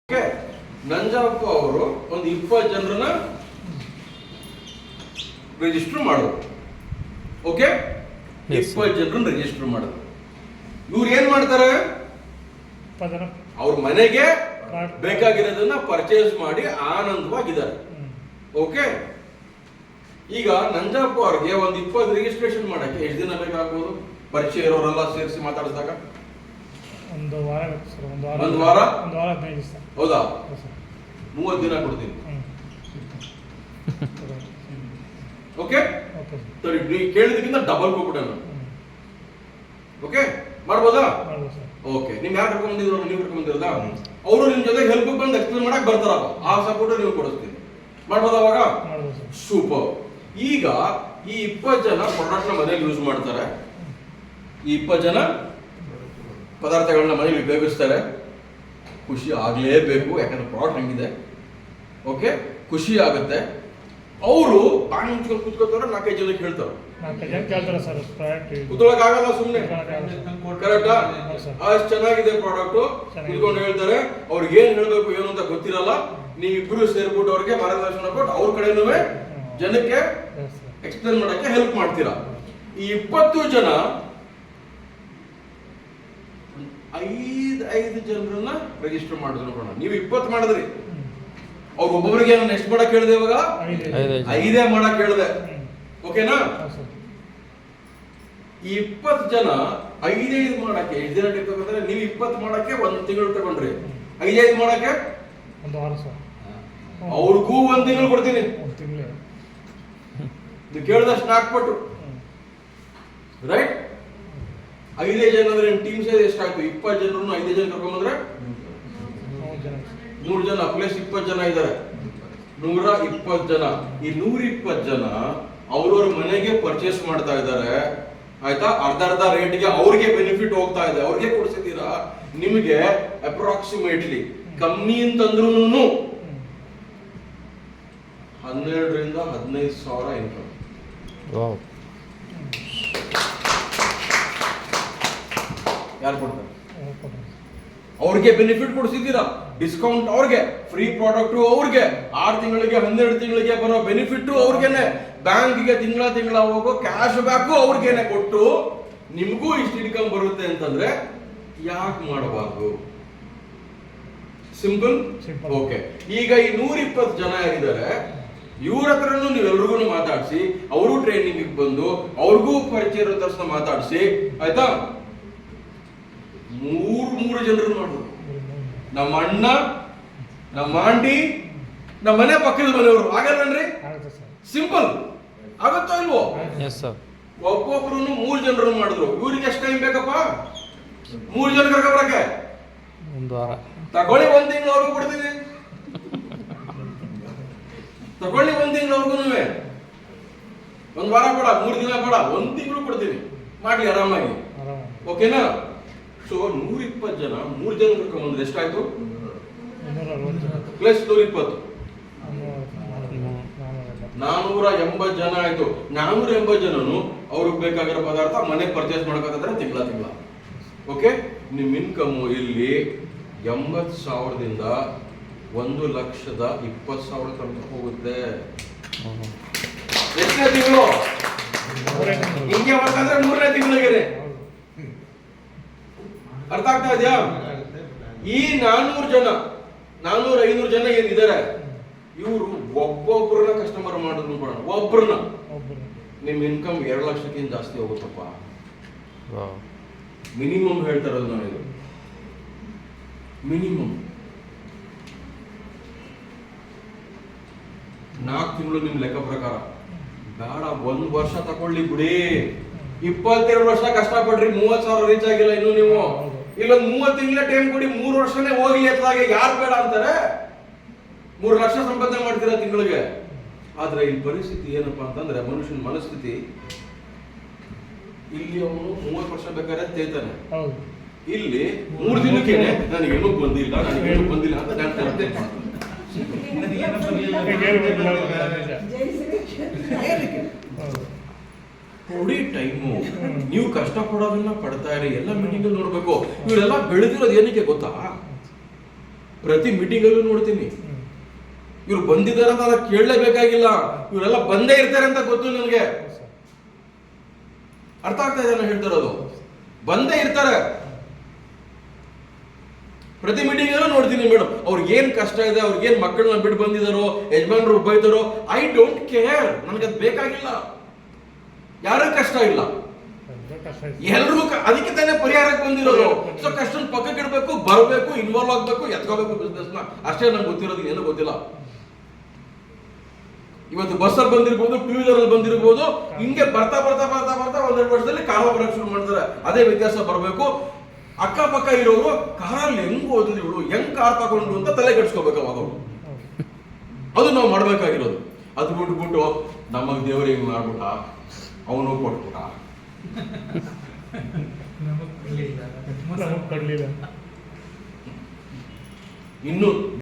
ನಂಜಪ್ಪ ಅವರು ಒಂದು 20 ಜನರನ್ನ ರಿಜಿಸ್ಟರ್ ಮಾಡೋದು. ಓಕೆ, 20 ಜನರನ್ನ ರಿಜಿಸ್ಟರ್ ಮಾಡೋದು. ಇವ್ರು ಏನ್ ಮಾಡ್ತಾರೆ, ಅವ್ರ ಮನೆಗೆ ಬೇಕಾಗಿರೋದನ್ನ ಪರ್ಚೇಸ್ ಮಾಡಿ ಆನಂದವಾಗಿದ್ದಾರೆ. ಓಕೆ, ಈಗ ನಂಜಪ್ಪ ಅವ್ರಿಗೆ ಒಂದು 20 ರಿಜಿಸ್ಟ್ರೇಷನ್ ಮಾಡಕ್ಕೆ ಎಷ್ಟು ದಿನ ಬೇಕಾಗ್ಬೋದು? ಪರಿಚಯ ಇರೋರೆಲ್ಲ ಸೇರಿಸಿ ಮಾತಾಡಿಸಿದಾಗ ಒಂದು ವಾರ. ಹೌದಾ? 30 ದಿನ ಕೊಡ್ತೀನಿ. ಓಕೆ, ನೀವು ಕೇಳಿದಕ್ಕಿಂತ ಡಬಲ್ ಕೊಟ್ಬಿಡೋಣ. ಓಕೆ, ಮಾಡ್ಬೋದಾ? ಓಕೆ, ನಿಮ್ ಯಾರು ಕರ್ಕೊಂಡ್ ಬಂದಿದ್ರು? ನೀವು ಕರ್ಕೊಂಡ್ ಬಂದಿರೋದಾ? ಅವರು ನಿಮ್ ಜೊತೆ ಹೆಲ್ಪ್ ಬಂದು ಎಕ್ಸ್ಪ್ಲೇನ್ ಮಾಡಕ್ ಬರ್ತಾರಪ್ಪ, ಆ ಸಪೋರ್ಟ್ ನೀವು ಕೊಡಿಸ್ತೀನಿ. ಮಾಡ್ಬೋದಾ ಅವಾಗ? ಸೂಪರ್. ಈಗ ಈ 20 ಜನ ಪ್ರಾಡಕ್ಟ್ ನ ಮನೇಲಿ ಯೂಸ್ ಮಾಡ್ತಾರೆ. ಈ 20 ಜನ ಪದಾರ್ಥಗಳನ್ನ ಮನೇಲಿ ಉಪಯೋಗಿಸ್ತಾರೆ. ಖುಷಿ ಆಗ್ಲೇಬೇಕು, ಯಾಕಂದ್ರೆ ಪ್ರಾಡಕ್ಟ್ ಹಂಗಿದೆ. ಓಕೆ, ಖುಷಿ ಆಗುತ್ತೆ. ಅವರು ಬಾಯಿ ಮುಚ್ಕೊಂಡು ಕೂತ್ಕೋತಾರೆ, 4-5 ಜನಕ್ಕೆ ಹೇಳ್ತಾರೆ. ಕೂತ್ಕೊಳಕ್ ಆಗಲ್ಲ ಸುಮ್ಮನೆ, ಕರೆಕ್ಟಾ? ಅಷ್ಟು ಚೆನ್ನಾಗಿದೆ ಪ್ರಾಡಕ್ಟ್, ಕುತ್ಕೊಂಡು ಹೇಳ್ತಾರೆ. ಅವ್ರಿಗೆ ಏನ್ ಹೇಳ್ಬೇಕು ಏನು ಅಂತ ಗೊತ್ತಿರಲ್ಲ. ನೀವಿಬ್ರು ಸೇರ್ಬಿಟ್ಟು ಅವ್ರಿಗೆ ಮಾರ್ಗದರ್ಶನ ಕೊಟ್ಟು ಅವ್ರ ಕಡೆನೂ ಜನಕ್ಕೆ ಎಕ್ಸ್ಪ್ಲೇನ್ ಮಾಡಕ್ಕೆ ಹೆಲ್ಪ್ ಮಾಡ್ತೀರಾ. ಈ 20 ಜನ 5 ಜನರನ್ನ ರಿಜಿಸ್ಟರ್ ಮಾಡಿದ್ರು. ನೋಡೋಣ, ನೀವು 20 ಮಾಡಿದ್ರಿ, ಅವ್ರು ಒಬ್ಬೊಬ್ಬರಿಗೆ ನಾನು ಎಷ್ಟು ಮಾಡಕ್ ಹೇಳಿದೆ? ಇವಾಗ 5 ಮಾಡಕ್ ಹೇಳಿದೆ. ಓಕೆನಾ? ಈ 20 ಜನ 5 ಮಾಡಕ್ಕೆ ಎಷ್ಟು ದಿನ ತಗೊಂಡ್ರೆ? ನೀವು 20 ಮಾಡಕ್ಕೆ 1 ತಿಂಗಳು ತಗೊಂಡ್ರಿ, 5 ಮಾಡಕ್ಕೆ ಒಂದು ವಾರ. ಅವ್ರಿಗೂ 1 ತಿಂಗಳು ಕೊಡ್ತೀನಿ. ನೀವು ಕೇಳಿದಷ್ಟು ಹಾಕ್ಬಿಟ್ಟು, ರೈಟ್? 5 ಜನ ಅಂದ್ರೆ ಟೀಮ್ ಸೈಜ್ ಎಷ್ಟಾಯ್ತು? 20 ಜನರನ್ನು 5 ಜನ ಕರ್ಕೊಂಡ್ಬಂದ್ರೆ 100 ಜನ ಪ್ಲಸ್ 20 ಜನ ಇದ್ದಾರೆ, 120 ಜನ. ಈ 120 ಜನ ಅವ್ರವ್ರ ಮನೆಗೆ ಪರ್ಚೇಸ್ ಮಾಡ್ತಾ ಇದ್ದಾರೆ. ಆಯ್ತಾ? ಅರ್ಧ ರೇಟ್ಗೆ ಅವ್ರಿಗೆ ಬೆನಿಫಿಟ್ ಹೋಗ್ತಾ ಇದೆ. ಅವ್ರಿಗೆ ಕೊಡ್ಸಿದ್ದೀರಾ. ನಿಮಗೆ ಅಪ್ರಾಕ್ಸಿಮೇಟ್ಲಿ ಕಮ್ಮಿ ಅಂತಂದ್ರೂ 12 ರಿಂದ 15 ಸಾವಿರ ಇನ್ಕಮ್. ಯಾರು ಕೊಡ್ತಾರೆ? ಅವ್ರಿಗೆ ಬೆನಿಫಿಟ್ ಕೊಡಿಸಿದ್ದೀರಾ, ಡಿಸ್ಕೌಂಟ್ ಅವ್ರಿಗೆ, ಫ್ರೀ ಪ್ರಾಡಕ್ಟ್ ಅವ್ರಿಗೆ, 6 ತಿಂಗಳಿಗೆ 12 ತಿಂಗಳಿಗೆ ಬರೋ ಬೆನಿಫಿಟ್ ಅವ್ರಿಗೇನೆ, ಬ್ಯಾಂಕ್ಗೆ ತಿಂಗಳ ಹೋಗೋ ಕ್ಯಾಶ್ ಬ್ಯಾಕು ಅವ್ರಿಗೇನೆ ಕೊಟ್ಟು ನಿಮಗೂ ಇಷ್ಟು ಇನ್ಕಮ್ ಬರುತ್ತೆ ಅಂತಂದ್ರೆ ಯಾಕೆ ಮಾಡಬಾರ್ದು? ಸಿಂಪಲ್. ಓಕೆ, ಈಗ ಈ 120 ಜನ ಯಾರಿದ್ದಾರೆ ಇವ್ರ ಹತ್ರನೂ ನೀವೆಲ್ರಿಗೂ ಮಾತಾಡಿಸಿ, ಅವರು ಟ್ರೈನಿಂಗ್ ಬಂದು ಅವ್ರಿಗೂ ಪರಿಚಯ ಇರೋ ತಕ್ಷಣ ಮಾತಾಡಿಸಿ, ಆಯ್ತಾ? 3 ಜನರನ್ನು ಮಾಡಿದ್ರು. ನಮ್ಮ ಅಣ್ಣ, ನಮ್ಮ ಆಂಟಿ, ನಮ್ಮ ಮನೆ ಪಕ್ಕದ ಮನೆಯವರು. ಆಗಲ್ವೇನ್ರಿ? ಸಿಂಪಲ್. ಆಗತ್ತೋ ಇಲ್ವೋ? ಒಬ್ಬೊಬ್ರು 3 ಜನರನ್ನು ಮಾಡಿದ್ರು. ಇವ್ರಿಗೆ ಎಷ್ಟು ಟೈಮ್ ಬೇಕಪ್ಪ? 3 ಜನ ಕರ್ಕೊಬರಕ್ಕೆ ಒಂದು ವಾರ. ತಗೊಳ್ಳಿ, 1 ತಿಂಗಳು ಅವ್ರಿಗೂ ಕೊಡ್ತೀನಿ. ತಗೊಳ್ಳಿ, 1 ತಿಂಗಳು ಅವ್ರಿಗೂ. 1 ವಾರ ಬೇಡ, 3 ದಿನ ಬೇಡ, 1 ತಿಂಗಳು ಕೊಡ್ತೀನಿ. ಮಾಡ್ಲಿ ಆರಾಮಾಗಿ. ಓಕೆನಾ? ಸೊ 120 ಜನ 3 ಜನ ಕರ್ಕೊಂಡ್ಬಂದ್ರೆ ಎಷ್ಟಾಯ್ತು? ಪ್ಲಸ್ 120 480 ಜನ ಆಯ್ತು. 480 ಜನನು ಅವ್ರಿಗೆ ಬೇಕಾಗಿರೋ ಪದಾರ್ಥ ಮನೆಗೆ ಪರ್ಚೇಸ್ ಮಾಡ್ಕೋತಿದ್ರೆ ತಿಂಗಳ. ಓಕೆ, ನಿಮ್ ಇನ್ಕಮ್ ಇಲ್ಲಿ 80,000ದಿಂದ 1,20,000 ತನಕ ಹೋಗುತ್ತೆ. ಎಷ್ಟನೇ ತಿಂಗಳು? ಹಿಂಗೆ ಬರ್ತಾದ್ರೆ 3ನೇ ತಿಂಗಳಿಗೆ. ಅರ್ಥ ಆಗ್ತಾ ಇದೆಯಾ? ಈ 400 ಜನ 400-500 ಜನ ಏನಿದ್ದಾರೆ, ಇವರು ಒಬ್ಬೊಬ್ಬರನ್ನ ಕಸ್ಟಮರ್ ಮಾಡಿದ್ರು ಕೂಡ ಒಬ್ಬರನ್ನ ನಿಮ್ ಇನ್ಕಮ್ 2 ಲಕ್ಷಕ್ಕಿಂತ ಜಾಸ್ತಿ ಹೋಗುತ್ತಪ್ಪ. ಮಿನಿಮಮ್ ಹೇಳ್ತಾ ಇರೋದು ನಾನು, ಇದು ಮಿನಿಮಮ್. 4 ತಿಂಗಳು ನಿಮ್ ಲೆಕ್ಕ ಪ್ರಕಾರ ಬೇಡ, 1 ವರ್ಷ ತಕೊಳ್ಳಿ ಬಿಡಿ. 22 ವರ್ಷ ಕಷ್ಟಪಡ್ರಿ, 30,000 ರೀಚ್ ಆಗಿಲ್ಲ ಇನ್ನು ನೀವು. ಇಲ್ಲೊಂದು 30 ತಿಂಗಳ ಟೈಮ್ ಕೊಡಿ, 3 ವರ್ಷನೇ ಹೋಗ್ಲಿ ಎತ್ತಲಾಗೆ. ಯಾರು ಬೇಡ ಅಂತಾರೆ? 3 ಲಕ್ಷ ಸಂಪಾದನೆ ಮಾಡ್ತೀರಾ ತಿಂಗಳಿಗೆ. ಆದ್ರೆ ಈ ಪರಿಸ್ಥಿತಿ ಏನಪ್ಪಾ ಅಂತಂದ್ರೆ, ಮನುಷ್ಯನ ಮನಸ್ಥಿತಿ, ಇಲ್ಲಿ ಅವನು 30 ವರ್ಷ ಬೇಕಾದ್ರೆ ತೇತಾನೆ, ಇಲ್ಲಿ 3 ದಿನಕ್ಕೆ ನನಗೇನು ಬಂದಿಲ್ಲ ಅಂತ ನೆನ್ಸ್ತಾರೆ. ಕೊಡಿ ಟೈಮು. ನೀವು ಕಷ್ಟ ಪಡೋದನ್ನ ಪಡ್ತಾ ಇರಿ. ಎಲ್ಲ ಮೀಟಿಂಗ್ ನೋಡ್ಬೇಕು. ಇವರೆಲ್ಲ ಬೆಳೆದಿರೋದು ಏನಕ್ಕೆ ಗೊತ್ತಾ? ಪ್ರತಿ ಮೀಟಿಂಗಲ್ಲೂ ನೋಡ್ತೀನಿ. ಹ್ಞೂ ಇವ್ರು ಬಂದಿದ್ದಾರೆ ಅಂತ ಅದಕ್ಕೆ ಕೇಳಲೇಬೇಕಾಗಿಲ್ಲ, ಇವರೆಲ್ಲ ಬಂದೇ ಇರ್ತಾರೆ ಅಂತ ಗೊತ್ತು ನನಗೆ. ಹೌದು ಸರ್. ಅರ್ಥ ಆಗ್ತಾ ಇದೆ ನಾನು ಹೇಳ್ತಿರೋದು? ಬಂದೇ ಇರ್ತಾರೆ. ಪ್ರತಿ ಮೀಟಿಂಗ್ ನೋಡ್ತೀನಿ ಮೇಡಮ್, ಅವ್ರಿಗೆ ಏನ್ ಕಷ್ಟ ಇದೆ, ಅವ್ರಿಗೆ ಏನ್ ಮಕ್ಕಳನ್ನ ಬಿಟ್ಟು ಬಂದಿದಾರೋ, ಯಜಮಾನ್ರು ಬೈತಾರೋ, ಐ ಡೋಂಟ್ ಕೇರ್, ನನಗೆ ಅದು ಬೇಕಾಗಿಲ್ಲ. ಯಾರು ಕಷ್ಟ ಇಲ್ಲ, ಎಲ್ರಿಗೂ ಅದಕ್ಕೆ ತಾನೇ ಪರಿಹಾರಕ್ಕೆ ಬಂದಿರೋದು. ಸೊ ಕಷ್ಟ ಪಕ್ಕಕ್ಕೆ ಇಡಬೇಕು, ಬರಬೇಕು, ಇನ್ವಾಲ್ವ್ ಆಗ್ಬೇಕು, ಎತ್ಕೋಬೇಕು ಬಿಸ್ನೆಸ್ ನ, ಅಷ್ಟೇ ನಂಗೆ ಗೊತ್ತಿರೋದು, ಏನೂ ಗೊತ್ತಿಲ್ಲ. ಇವತ್ತು ಬಸ್ಸಲ್ಲಿ ಬಂದಿರ್ಬೋದು, ಟೂ ವೀಲರ್ ಅಲ್ಲಿ ಬಂದಿರ್ಬೋದು, ಹಿಂಗೆ ಬರ್ತಾ ಬರ್ತಾ ಬರ್ತಾ ಬರ್ತಾ ಒಂದೆರಡು ವರ್ಷದಲ್ಲಿ ಕಾರ್ ಬರಕ್ಕೆ ಶುರು ಮಾಡ್ತಾರೆ. ಅದೇ ವ್ಯತ್ಯಾಸ ಬರಬೇಕು. ಅಕ್ಕಪಕ್ಕ ಇರೋರು ಕಾರಲ್ಲಿ ಹೆಂಗ್ ಓದಿದ್ರು ಇವಳು, ಹೆಂಗ್ ಕಾರ್ ತಗೊಂಡ್ರು ಅಂತ ತಲೆ ಕೆಡ್ಸ್ಕೋಬೇಕು ಅವಾಗ ಅವರು. ಅದು ನಾವು ಮಾಡ್ಬೇಕಾಗಿರೋದು. ಅದು ಬಿಟ್ಬಿಟ್ಟು ನಮಗ್ ದೇವ್ರ ಹಿಂಗ್ ಮಾಡ್ಬಿಟ್ಟ, ಅವನು ಕೊಟ್ಬಿಟ್ಟ, ನಮಗೆ ಕೊಡಲಿಲ್ಲ. ಇನ್ನು